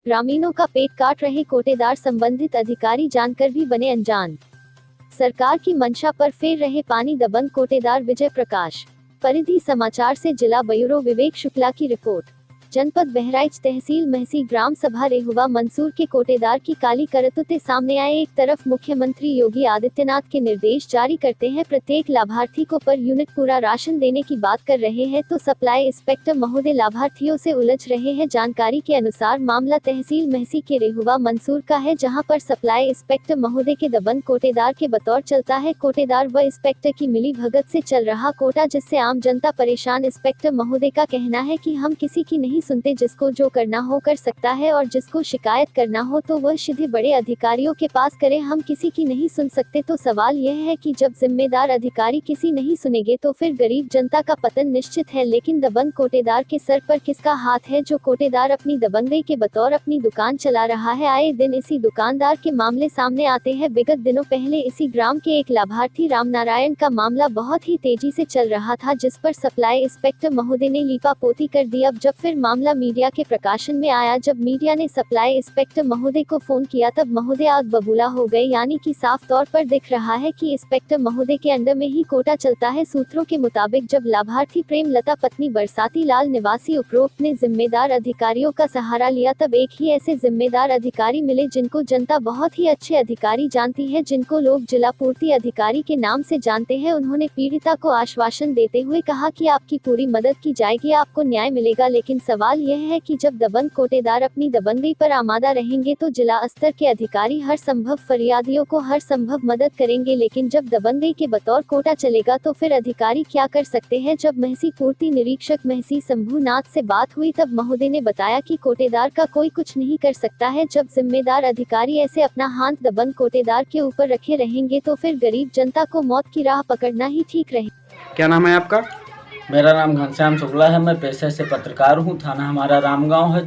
ग्रामीणों का पेट काट रहे कोटेदार, संबंधित अधिकारी जानकर भी बने अनजान। सरकार की मंशा पर फेर रहे पानी दबंग कोटेदार विजय प्रकाश। परिधि समाचार से जिला ब्यूरो विवेक शुक्ला की रिपोर्ट। जनपद बहराइच, तहसील महसी, ग्राम सभा रेहुवा मंसूर के कोटेदार की काली करतूतें सामने आए। एक तरफ मुख्यमंत्री योगी आदित्यनाथ के निर्देश जारी करते हैं, प्रत्येक लाभार्थी को पर यूनिट पूरा राशन देने की बात कर रहे हैं, तो सप्लाई इंस्पेक्टर महोदय लाभार्थियों से उलझ रहे हैं। जानकारी के अनुसार मामला तहसील महसी के रेहुवा मंसूर का है, जहां पर सप्लाई इंस्पेक्टर महोदय के दबंग कोटेदार के बतौर चलता है। कोटेदार व इंस्पेक्टर की मिली भगत से चल रहा कोटा, जिससे आम जनता परेशान। इंस्पेक्टर महोदय का कहना है कि हम किसी की नहीं सुनते, जिसको जो करना हो कर सकता है, और जिसको शिकायत करना हो तो वह सीधे बड़े अधिकारियों के पास करे, हम किसी की नहीं सुन सकते। तो सवाल यह है कि जब जिम्मेदार अधिकारी किसी नहीं सुनेंगे तो फिर गरीब जनता का पतन निश्चित है। लेकिन दबंग कोटेदार के सर पर किसका हाथ है, जो कोटेदार अपनी दबंगई के बतौर अपनी दुकान चला रहा है। आए दिन इसी दुकानदार के मामले सामने आते हैं। विगत दिनों पहले इसी ग्राम के एक लाभार्थी रामनारायण का मामला बहुत ही तेजी से चल रहा था, जिस पर सप्लाई इंस्पेक्टर महोदय ने लीपापोती कर दी। अब जब फिर मामला मीडिया के प्रकाशन में आया, जब मीडिया ने सप्लाई इंस्पेक्टर महोदय को फोन किया, तब महोदय आग बबूला हो गए। यानी कि साफ तौर पर दिख रहा है कि इंस्पेक्टर महोदय के अंडर में ही कोटा चलता है। सूत्रों के मुताबिक जब लाभार्थी प्रेमलता पत्नी बरसाती लाल निवासी उपरोक्त ने जिम्मेदार अधिकारियों का सहारा लिया, तब एक ही ऐसे जिम्मेदार अधिकारी मिले जिनको जनता बहुत ही अच्छे अधिकारी जानती है, जिनको लोग जिला पूर्ति अधिकारी के नाम से जानते हैं। उन्होंने पीड़िता को आश्वासन देते हुए कहा कि आपकी पूरी मदद की जाएगी, आपको न्याय मिलेगा। लेकिन सवाल यह है कि जब दबंग कोटेदार अपनी दबंगई पर आमादा रहेंगे तो जिला स्तर के अधिकारी हर संभव फरियादियों को हर संभव मदद करेंगे, लेकिन जब दबंगई के बतौर कोटा चलेगा तो फिर अधिकारी क्या कर सकते हैं। जब महसी पूर्ति निरीक्षक महसी शंभुनाथ से बात हुई, तब महोदय ने बताया कि कोटेदार का कोई कुछ नहीं कर सकता है। जब जिम्मेदार अधिकारी ऐसे अपना हाथ दबंग कोटेदार के ऊपर रखे रहेंगे तो फिर गरीब जनता को मौत की राह पकड़ना ही ठीक रहे। क्या नाम है आपका? मेरा नाम घनश्याम शुक्ला है। मैं पेशे से पत्रकार हूँ। थाना हमारा रामगांव है,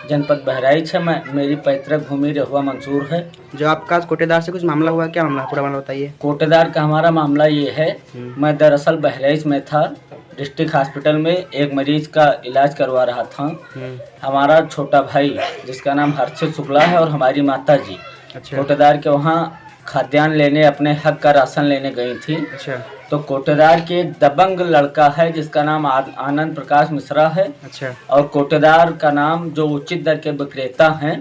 जनपद बहराइच है। मेरी पैतृक भूमि रेहुवा मंसूर है। जो आपका कोटेदार से कुछ मामला हुआ, क्या मामला, पूरा मामला बताइए। कोटेदार का हमारा मामला ये है, मैं दरअसल बहराइच में था, डिस्ट्रिक्ट हॉस्पिटल में एक मरीज का इलाज करवा रहा था। हमारा छोटा भाई जिसका नाम हर्षित शुक्ला है और हमारी माता जी कोटेदार के वहाँ खाद्यान्न लेने, अपने हक का राशन लेने गई थी। अच्छा। तो कोटेदार के एक दबंग लड़का है जिसका नाम आनंद प्रकाश मिश्रा है। अच्छा। और कोटेदार का नाम जो उचित दर के विक्रेता हैं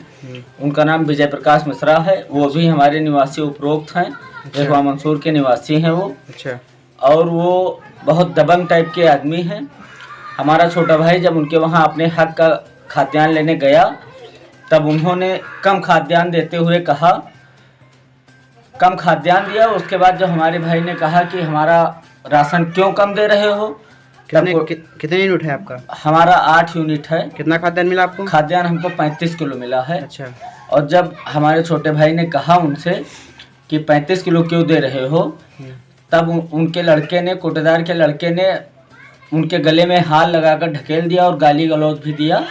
उनका नाम विजय प्रकाश मिश्रा है। वो भी हमारे निवासी उपरोक्त हैं। रेहुवा मंसूर के निवासी हैं वो। अच्छा। और वो बहुत दबंग टाइप के आदमी हैं। हमारा छोटा भाई जब उनके वहाँ अपने हक का खाद्यान्न लेने गया, तब उन्होंने कम खाद्यान्न देते हुए कहा, कम खाद्यान्न दिया। उसके बाद जब हमारे भाई ने कहा कि हमारा राशन क्यों कम दे रहे हो, कितने यूनिट है आपका? हमारा 8 यूनिट है। कितना खाद्यान्न मिला आपको? खाद्यान्न हमको 35 किलो मिला है। अच्छा। और जब हमारे छोटे भाई ने कहा उनसे कि 35 किलो क्यों दे रहे हो, तब उनके लड़के ने, कोटेदार के लड़के ने उनके गले में हाथ लगाकर ढकेल दिया और गाली गलौज भी दिया।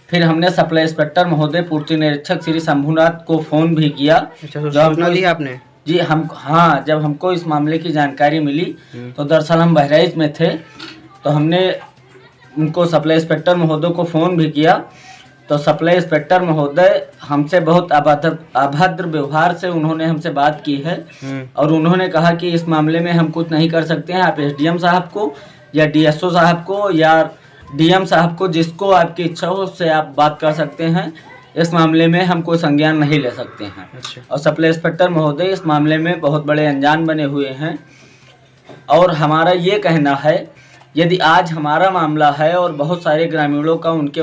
फिर हमने सप्लाई इंस्पेक्टर महोदय पूर्ति निरीक्षक श्री शंभुनाथ को फोन भी किया। अच्छा, सूचना दी आपने? जी जब हमको इस मामले की जानकारी मिली तो दरअसल हम बहराइच में थे, तो हमने उनको सप्लाई इंस्पेक्टर महोदय को फ़ोन भी किया। तो सप्लाई इंस्पेक्टर महोदय हमसे बहुत अभद्र व्यवहार से उन्होंने हमसे बात की है और उन्होंने कहा कि इस मामले में हम कुछ नहीं कर सकते हैं। आप एसडीएम साहब को या डीएसओ साहब को या डीएम साहब को, जिसको आपकी इच्छा हो उससे आप बात कर सकते हैं। इस मामले में हम कोई संज्ञान नहीं ले सकते हैं। अच्छा। और सप्लाई इंस्पेक्टर महोदय इस मामले में बहुत बड़े अनजान बने हुए हैं। और हमारा ये कहना है, यदि आज हमारा मामला है और बहुत सारे ग्रामीणों का उनके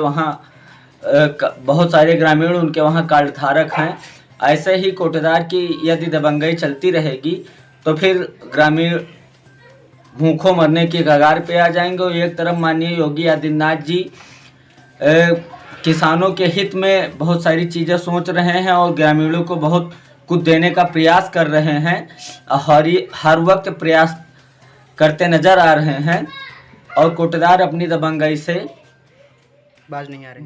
वहाँ कार्ड धारक हैं, ऐसे ही कोटेदार की यदि दबंगई चलती रहेगी तो फिर ग्रामीण भूखों मरने की कगार पे आ जाएंगे। और एक तरफ माननीय योगी आदित्यनाथ जी किसानों के हित में बहुत सारी चीज़ें सोच रहे हैं और ग्रामीणों को बहुत कुछ देने का प्रयास कर रहे हैं, हर वक्त प्रयास करते नज़र आ रहे हैं। और कोटेदार अपनी दबंगई से बाज नहीं आ रहे।